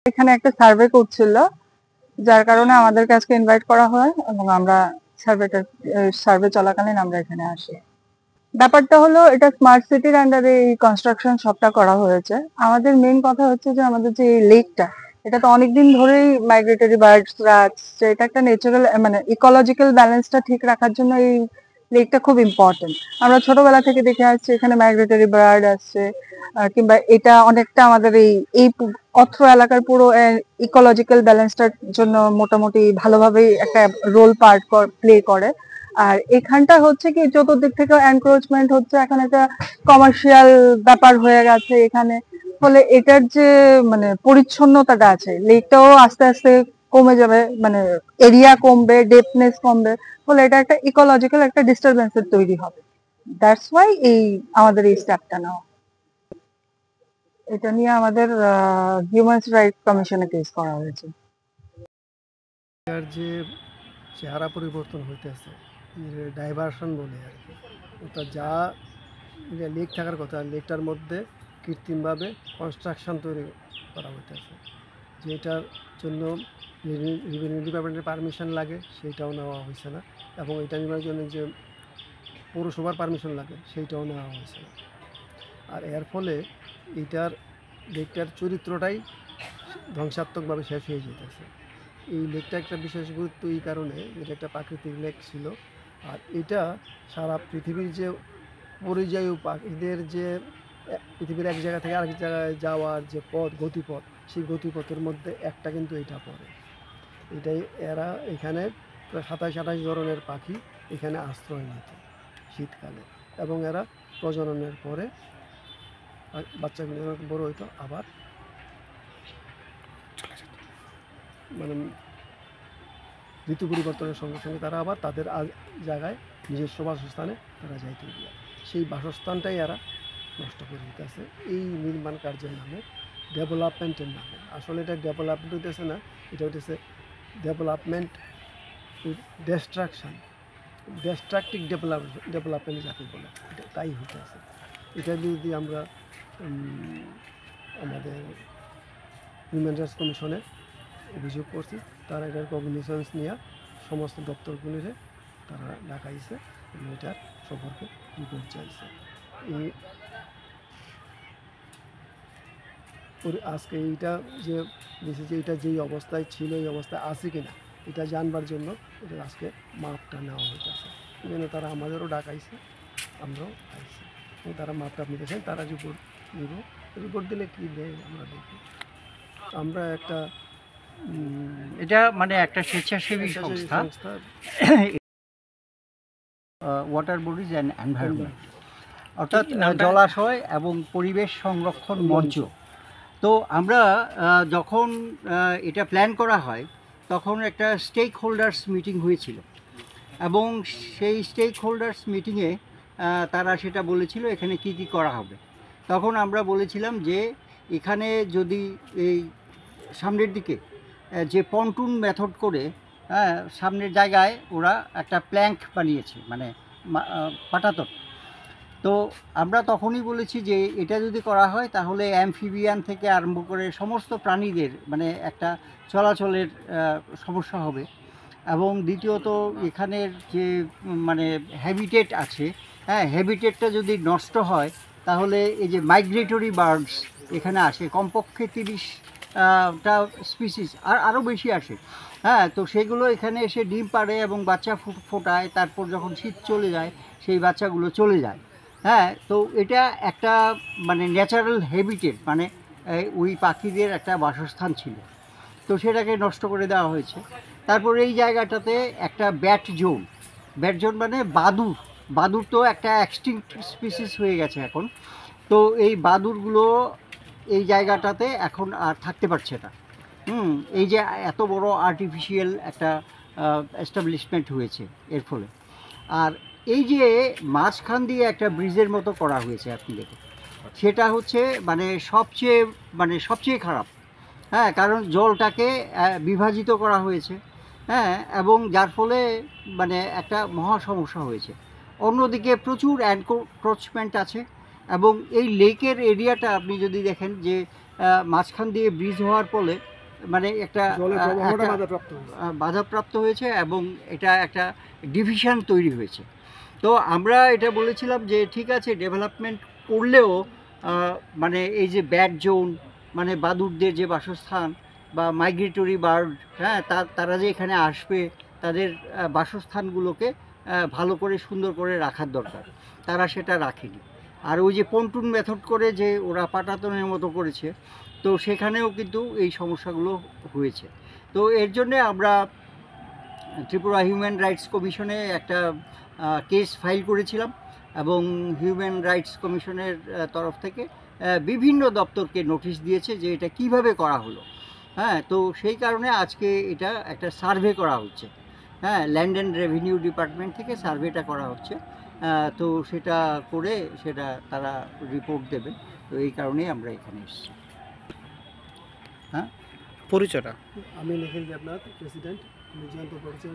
এখানে একটা সার্ভে করছিল, যার কারণে আমাদেরকে আজকে ইনভাইট করা হয় এবং আমরা সার্ভে চলাকালীন আমরা এখানে আসি। ব্যাপারটা হলো এটা স্মার্ট সিটির আন্ডারে এই কনস্ট্রাকশন সবটা করা হয়েছে। আমাদের মেইন কথা হচ্ছে যে আমাদের যে এই লেকটা, এটা তো অনেকদিন ধরেই মাইগ্রেটরি বার্ডসরা আসছে। এটা একটা ন্যাচারাল মানে ইকোলজিক্যাল ব্যালেন্সটা ঠিক রাখার জন্য এই লেকটা খুব ইম্পর্টেন্ট। আমরা ছোটবেলা থেকে দেখে আসছি এখানে মাইগ্রেটরি বার্ড আসছে, কিংবা এটা অনেকটা আমাদের এই অত্র এলাকার পুরো ইকোলজিক্যাল ব্যালেন্সটার জন্য মোটামুটি ভালোভাবেই একটা রোল প্লে করে। আর এখানটা হচ্ছে কি চতুর্দিক থেকে এনক্রোচমেন্ট হচ্ছে, এখন একটা কমার্শিয়াল ব্যাপার হয়ে গেছে এখানে। ফলে এটার যে মানে পরিচ্ছন্নতাটা আছে, লেকটাও আস্তে আস্তে কমে যাবে, মানে এরিয়া কমবে, ডেপনেস কমবে। ফলে এটা একটা ইকোলজিক্যাল একটা ডিস্টারবেন্সের তৈরি হবে। দ্যাটস ওয়াই আমাদের এই স্টেপটা নেওয়া। এটা নিয়ে আমাদের হিউম্যান রাইটস কমিশনে কেস করা হয়েছে। এর যে চেহারা পরিবর্তন হইতেছে, ডাইভারশন বলে আর কি, ওটা যা লেক থাকার কথা, লেকটার মধ্যে কৃত্রিমভাবে কনস্ট্রাকশন তৈরি করা হইতেছে, যেটার জন্য রেভিনিউ ডিপার্টমেন্টের পারমিশন লাগে সেইটাও নেওয়া হয়েছে না, এবং এটা নেওয়ার জন্য যে পৌরসভার পারমিশন লাগে সেইটাও নেওয়া হয়েছে না। আর এর ফলে লেকটার চরিত্রটাই ধ্বংসাত্মকভাবে শেষ হয়ে যেতেছে। এই লেকটা একটা বিশেষ গুরুত্ব এই কারণে, এটা একটা প্রাকৃতিক লেক ছিল, আর এটা সারা পৃথিবীর যে পরিযায়ী পাখিদের যে পৃথিবীর এক জায়গা থেকে আরেক জায়গায় যাওয়ার যে গতিপথ, সেই গতিপথের মধ্যে একটা কিন্তু এটা পড়ে। এটাই এরা এখানে প্রায় 27-28 ধরনের পাখি এখানে আশ্রয় নিত শীতকালে, এবং এরা প্রজননের পরে বাচ্চাগুলো বড় হইতো আবার মানে ঋতু পরিবর্তনের সঙ্গে সঙ্গে তারা আবার তাদের জায়গায় নিজস্ব বাসস্থানে তারা যাইতে গিয়া সেই বাসস্থানটাই এরা নষ্ট করে দিতেছে এই নির্মাণ কার্যের নামে, ডেভেলপমেন্টের নামে। আসলে এটা ডেভেলপমেন্ট হইতেছে না, এটা হইতেছে ডেভেলপমেন্ট উইথ ডিস্ট্রাকটিভ ডেভেলপমেন্ট যাকে বলে, এটা তাই হইতেছে। এটা যদি আমরা আমাদের হিউম্যান রাইটস কমিশনে অভিযোগ করছি, তারা এটার কগনিশনস নিয়ে সমস্ত দপ্তরগুলিরে তারা ডাকাইছে এবং এটার সম্পর্কে রিপোর্ট চাইছে। আজকে এইটা যে এটা যেই অবস্থায় ছিল এই অবস্থায় আছে কিনা এটা জানবার জন্য এটা আজকে মাপটা নেওয়া হইতেছে। এই জন্য তারা আমাদেরও ডাকাইছে, আমরাও আইছি, এবং তারা মাপটা নিতেছেন। তারা রিপোর্ট দিলে কী দেয় আমরা দেখি। আমরা একটা এটা মানে একটা স্বেচ্ছাসেবী সংস্থা, ওয়াটার বডিজ অ্যান্ড এনভায়রনমেন্ট, অর্থাৎ জলাশয় এবং পরিবেশ সংরক্ষণ মঞ্চ। তো আমরা যখন এটা প্ল্যান করা হয় তখন একটা স্টেক হোল্ডার্স মিটিং হয়েছিল, এবং সেই স্টেক হোল্ডার্স মিটিংয়ে তারা সেটা বলেছিল এখানে কি কি করা হবে। তখন আমরা বলেছিলাম যে এখানে যদি এই সামনের দিকে যে পন্টুন মেথড করে সামনের জায়গায় ওরা একটা প্ল্যাঙ্ক বানিয়েছে, মানে পাটাতন। তো আমরা তখনই বলেছি যে এটা যদি করা হয় তাহলে অ্যামফিবিয়ান থেকে আরম্ভ করে সমস্ত প্রাণীদের মানে একটা চলাচলের সমস্যা হবে, এবং দ্বিতীয়ত এখানের যে মানে হ্যাবিটেট আছে, হ্যাবিটেটটা যদি নষ্ট হয় তাহলে এই যে মাইগ্রেটরি বার্ডস এখানে আসে কমপক্ষে 30টা স্পিসিস, আরও বেশি আসে। তো সেগুলো এখানে এসে ডিম পাড়ে এবং বাচ্চা ফোটায়, তারপর যখন শীত চলে যায় সেই বাচ্চাগুলো চলে যায়। তো এটা একটা মানে ন্যাচারাল হ্যাবিটেট, মানে ওই পাখিদের একটা বাসস্থান ছিল, তো সেটাকে নষ্ট করে দেওয়া হয়েছে। তারপর এই জায়গাটাতে একটা ব্যাট জোন মানে বাদুর তো একটা এক্সটিংক্ট স্পিসিস হয়ে গেছে এখন। তো এই বাদুরগুলো এই জায়গাটাতে এখন আর থাকতে পারছে না। এই যে এত বড় আর্টিফিশিয়াল একটা এস্টাবলিশমেন্ট হয়েছে এর ফলে। আর এই যে মাঝখান দিয়ে একটা ব্রিজের মতো করা হয়েছে আপনি দেখুন, সেটা হচ্ছে সবচেয়ে খারাপ। কারণ জলটাকে বিভাজিত করা হয়েছে, এবং যার ফলে মানে একটা মহা সমস্যা হয়েছে। অন্যদিকে প্রচুর এনক্রোচমেন্ট আছে, এবং এই লেকের এরিয়াটা আপনি যদি দেখেন যে মাঝখান দিয়ে ব্রিজ হওয়ার ফলে মানে একটা জলের প্রবাহটা একটা, বাধাপ্রাপ্ত হয়েছে। বাধাপ্রাপ্ত হয়েছে এবং এটা একটা ডিভিশন তৈরি হয়েছে। তো আমরা এটা বলেছিলাম যে ঠিক আছে ডেভেলপমেন্ট করলেও মানে এই যে ব্যাড জোন, মানে বাদুড়দের যে বাসস্থান বা মাইগ্রেটরি বার্ড, হ্যাঁ, তারা যে এখানে আসবে তাদের বাসস্থানগুলোকে ভালো করে সুন্দর করে রাখার দরকার, তারা সেটা রাখেনি। আর ওই যে পন্টুন মেথড করে যে ওরা পাটাতনের মতো করেছে, তো সেখানেও কিন্তু এই সমস্যাগুলো হয়েছে। তো এর জন্যে আমরা ত্রিপুরা হিউম্যান রাইটস কমিশনে একটা কেস ফাইল করেছিলাম এবং হিউম্যান রাইটস কমিশনের তরফ থেকে বিভিন্ন দপ্তরকে নোটিশ দিয়েছে যে এটা কিভাবে করা হলো। হ্যাঁ, তো সেই কারণে আজকে এটা একটা সার্ভে করা হচ্ছে। হ্যাঁ, ল্যান্ড অ্যান্ড রেভিনিউ ডিপার্টমেন্ট থেকে সার্ভেটা করা হচ্ছে। তো সেটা করে সেটা তারা রিপোর্ট দেবে। তো এই কারণেই আমরা এখানে এসেছি। হ্যাঁ, পরিচয়টা? আমি লিখে আপনার প্রেসিডেন্ট, জয়ন্ত পরিচয়।